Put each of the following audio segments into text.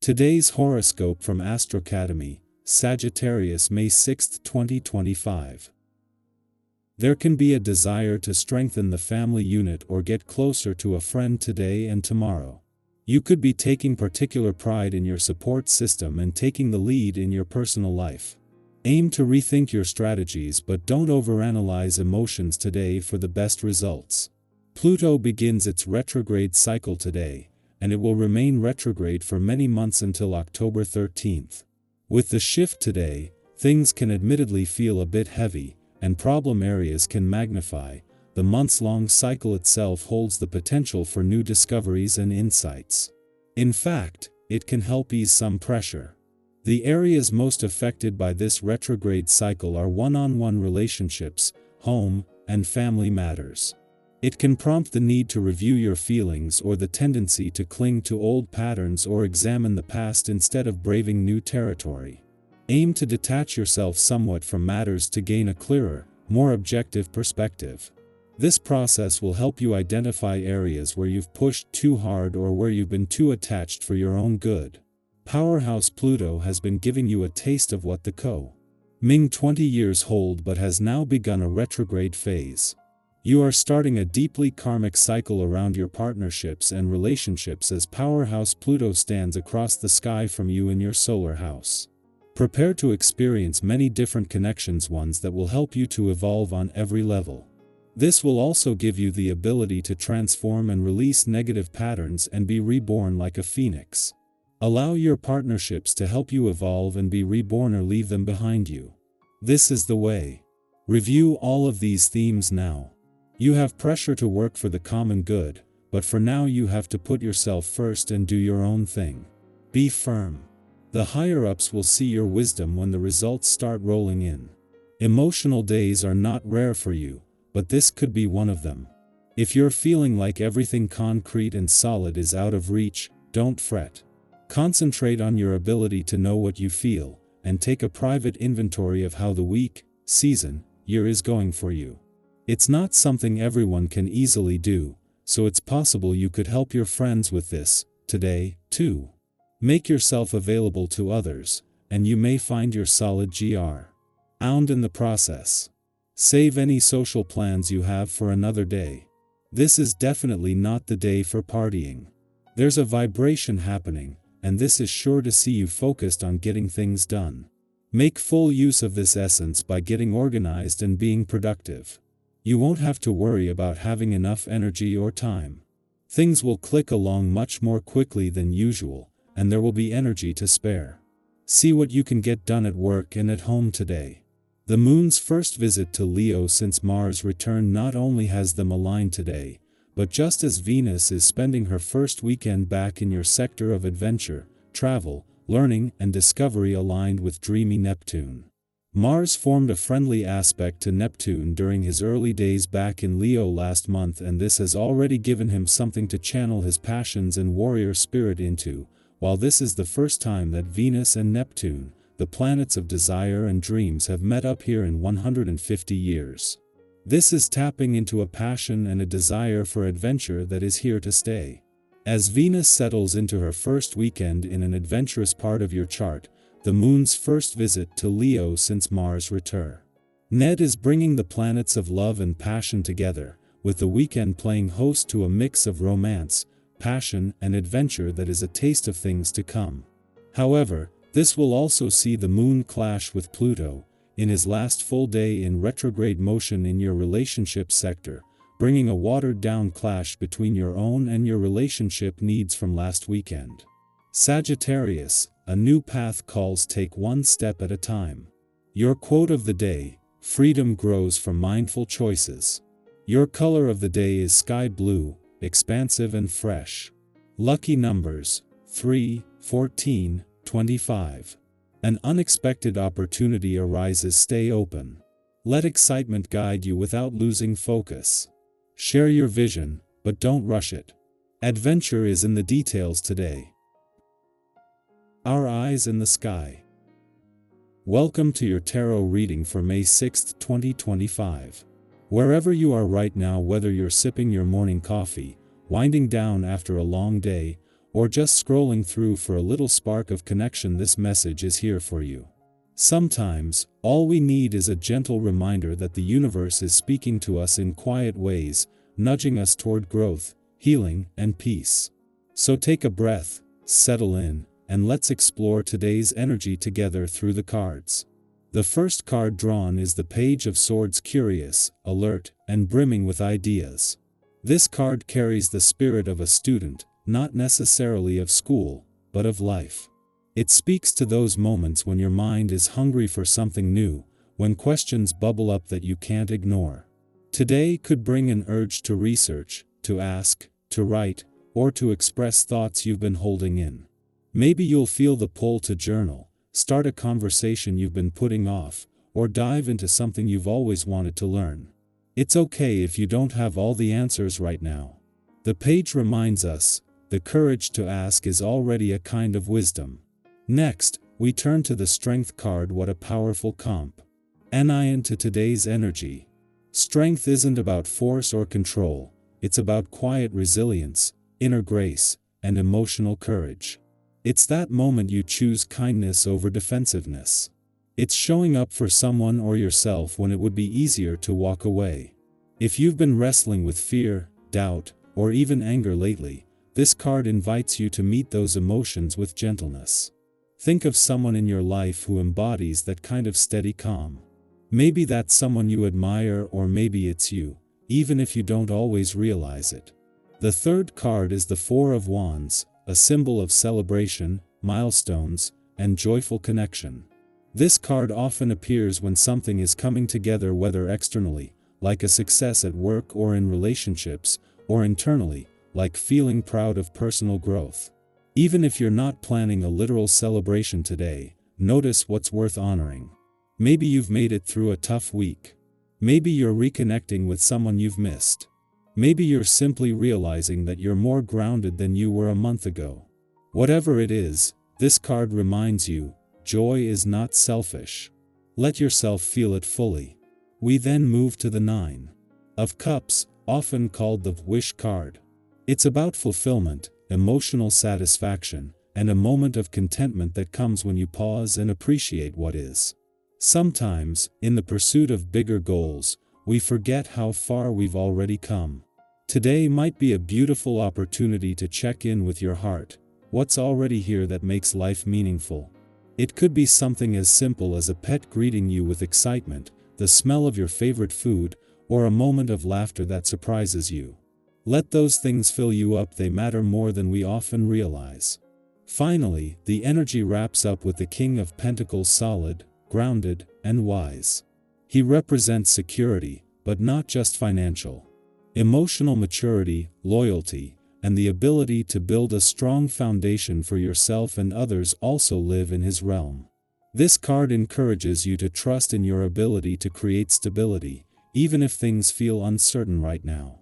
Today's horoscope from Astrocademy, Sagittarius, May 6, 2025. There can be a desire to strengthen the family unit or get closer to a friend today and tomorrow. You could be taking particular pride in your support system and taking the lead in your personal life. Aim to rethink your strategies, but don't overanalyze emotions today for the best results. Pluto begins its retrograde cycle today, and it will remain retrograde for many months until October 13th. With the shift today, things can admittedly feel a bit heavy, and problem areas can magnify. The months-long cycle itself holds the potential for new discoveries and insights. In fact, it can help ease some pressure. The areas most affected by this retrograde cycle are one-on-one relationships, home, and family matters. It can prompt the need to review your feelings or the tendency to cling to old patterns or examine the past instead of braving new territory. Aim to detach yourself somewhat from matters to gain a clearer, more objective perspective. This process will help you identify areas where you've pushed too hard or where you've been too attached for your own good. Powerhouse Pluto has been giving you a taste of what the coming 20 years hold, but has now begun a retrograde phase. You are starting a deeply karmic cycle around your partnerships and relationships as Powerhouse Pluto stands across the sky from you in your solar house. Prepare to experience many different connections, ones that will help you to evolve on every level. This will also give you the ability to transform and release negative patterns and be reborn like a phoenix. Allow your partnerships to help you evolve and be reborn, or leave them behind you. This is the way. Review all of these themes now. You have pressure to work for the common good, but for now you have to put yourself first and do your own thing. Be firm. The higher-ups will see your wisdom when the results start rolling in. Emotional days are not rare for you, but this could be one of them. If you're feeling like everything concrete and solid is out of reach, don't fret. Concentrate on your ability to know what you feel, and take a private inventory of how the week, season, year is going for you. It's not something everyone can easily do, so it's possible you could help your friends with this today, too. Make yourself available to others, and you may find your solid ground in the process. Save any social plans you have for another day. This is definitely not the day for partying. There's a vibration happening, and this is sure to see you focused on getting things done. Make full use of this essence by getting organized and being productive. You won't have to worry about having enough energy or time. Things will click along much more quickly than usual, and there will be energy to spare. See what you can get done at work and at home today. The moon's first visit to Leo since Mars' return not only has them aligned today, but just as Venus is spending her first weekend back in your sector of adventure, travel, learning, and discovery aligned with dreamy Neptune. Mars formed a friendly aspect to Neptune during his early days back in Leo last month, and this has already given him something to channel his passions and warrior spirit into, while this is the first time that Venus and Neptune, the planets of desire and dreams, have met up here in 150 years. This is tapping into a passion and a desire for adventure that is here to stay. As Venus settles into her first weekend in an adventurous part of your chart, the moon's first visit to Leo since Mars' return, Ned is bringing the planets of love and passion together, with the weekend playing host to a mix of romance, passion, and adventure that is a taste of things to come. However, this will also see the moon clash with Pluto in his last full day in retrograde motion in your relationship sector, bringing a watered-down clash between your own and your relationship needs from last weekend. Sagittarius, a new path calls. Take one step at a time. Your quote of the day: freedom grows from mindful choices. Your color of the day is sky blue, expansive and fresh. Lucky numbers: 3, 14, 25. An unexpected opportunity arises. Stay open. Let excitement guide you without losing focus. Share your vision, but don't rush it. Adventure is in the details today. Our eyes in the sky. Welcome to your tarot reading for May 6, 2025. Wherever you are right now, whether you're sipping your morning coffee, winding down after a long day, or just scrolling through for a little spark of connection, this message is here for you. Sometimes, all we need is a gentle reminder that the universe is speaking to us in quiet ways, nudging us toward growth, healing, and peace. So take a breath, settle in, and let's explore today's energy together through the cards. The first card drawn is the Page of Swords, curious, alert, and brimming with ideas. This card carries the spirit of a student, not necessarily of school, but of life. It speaks to those moments when your mind is hungry for something new, when questions bubble up that you can't ignore. Today could bring an urge to research, to ask, to write, or to express thoughts you've been holding in. Maybe you'll feel the pull to journal, start a conversation you've been putting off, or dive into something you've always wanted to learn. It's okay if you don't have all the answers right now. The page reminds us, the courage to ask is already a kind of wisdom. Next, we turn to the Strength card. What a powerful comp. To today's energy. Strength isn't about force or control, it's about quiet resilience, inner grace, and emotional courage. It's that moment you choose kindness over defensiveness. It's showing up for someone or yourself when it would be easier to walk away. If you've been wrestling with fear, doubt, or even anger lately, this card invites you to meet those emotions with gentleness. Think of someone in your life who embodies that kind of steady calm. Maybe that's someone you admire, or maybe it's you, even if you don't always realize it. The third card is the Four of Wands, a symbol of celebration, milestones, and joyful connection. This card often appears when something is coming together, whether externally, like a success at work or in relationships, or internally, like feeling proud of personal growth. Even if you're not planning a literal celebration today, notice what's worth honoring. Maybe you've made it through a tough week. Maybe you're reconnecting with someone you've missed. Maybe you're simply realizing that you're more grounded than you were a month ago. Whatever it is, this card reminds you, joy is not selfish. Let yourself feel it fully. We then move to the Nine of Cups, often called the Wish card. It's about fulfillment, emotional satisfaction, and a moment of contentment that comes when you pause and appreciate what is. Sometimes, in the pursuit of bigger goals, we forget how far we've already come. Today might be a beautiful opportunity to check in with your heart. What's already here that makes life meaningful? It could be something as simple as a pet greeting you with excitement, the smell of your favorite food, or a moment of laughter that surprises you. Let those things fill you up, they matter more than we often realize. Finally, the energy wraps up with the King of Pentacles, solid, grounded, and wise. He represents security, but not just financial. Emotional maturity, loyalty, and the ability to build a strong foundation for yourself and others also live in his realm. This card encourages you to trust in your ability to create stability, even if things feel uncertain right now.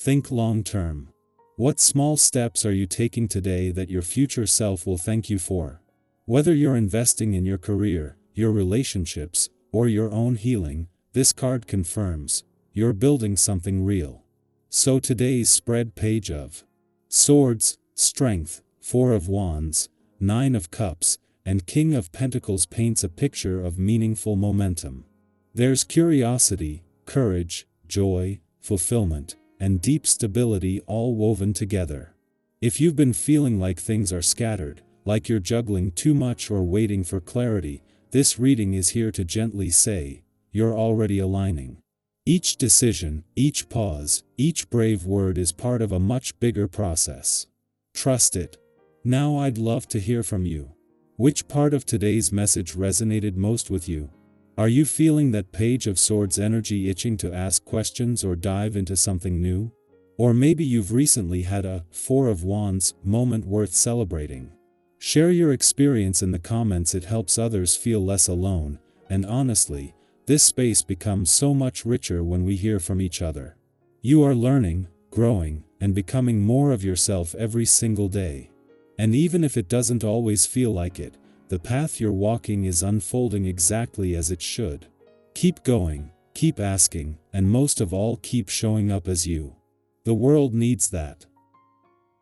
Think long term. What small steps are you taking today that your future self will thank you for? Whether you're investing in your career, your relationships, or your own healing, this card confirms, you're building something real. So today's spread: Page of Swords, Strength, Four of Wands, Nine of Cups, and King of Pentacles paints a picture of meaningful momentum. There's curiosity, courage, joy, fulfillment, and deep stability all woven together. If you've been feeling like things are scattered, like you're juggling too much or waiting for clarity, this reading is here to gently say, you're already aligning. Each decision, each pause, each brave word is part of a much bigger process. Trust it. Now I'd love to hear from you. Which part of today's message resonated most with you? Are you feeling that Page of Swords energy, itching to ask questions or dive into something new? Or maybe you've recently had a Four of Wands moment worth celebrating. Share your experience in the comments, it helps others feel less alone, and honestly, this space becomes so much richer when we hear from each other. You are learning, growing, and becoming more of yourself every single day. And even if it doesn't always feel like it, the path you're walking is unfolding exactly as it should. Keep going, keep asking, and most of all, keep showing up as you. The world needs that.